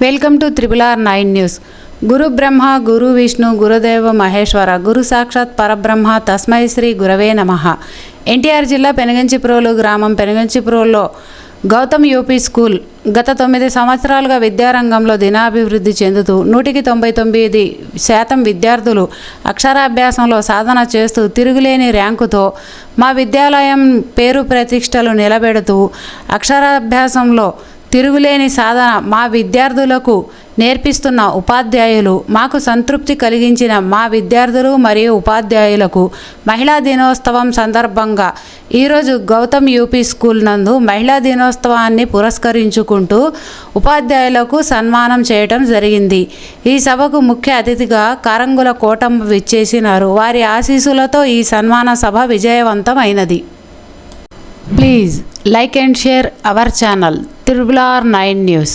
Welcome to RRR9 news. గురు బ్రహ్మ గురు విష్ణు గురుదేవ మహేశ్వర గురు సాక్షాత్ పరబ్రహ్మ తస్మై శ్రీ గురవే నమః. ఎన్టీఆర్ జిల్లా పెనుగంచిప్రోలు గ్రామం పెనుగంచిప్రోలులో గౌతమ్ యూపీ స్కూల్ గత 9 సంవత్సరాలుగా విద్యారంగంలో దినాభివృద్ధి చెందుతూ 199% విద్యార్థులు అక్షరాభ్యాసంలో సాధన చేస్తూ తిరుగులేని ర్యాంకుతో మా విద్యాలయం పేరు ప్రతిష్టలు నిలబెడుతూ అక్షరాభ్యాసంలో తిరుగులేని సాధన మా విద్యార్థులకు నేర్పిస్తున్న ఉపాధ్యాయులు, మాకు సంతృప్తి కలిగించిన మా విద్యార్థులు మరియు ఉపాధ్యాయులకు మహిళా దినోత్సవం సందర్భంగా ఈరోజు గౌతమ్ యూపీ స్కూల్ నందు మహిళా దినోత్సవాన్ని పురస్కరించుకుంటూ ఉపాధ్యాయులకు సన్మానం చేయడం జరిగింది. ఈ సభకు ముఖ్య అతిథిగా కారంగుల కోటమ్మ విచ్చేసినారు. వారి ఆశీస్సులతో ఈ సన్మాన సభ విజయవంతమైనది. Please like and share our channel RRR9 News.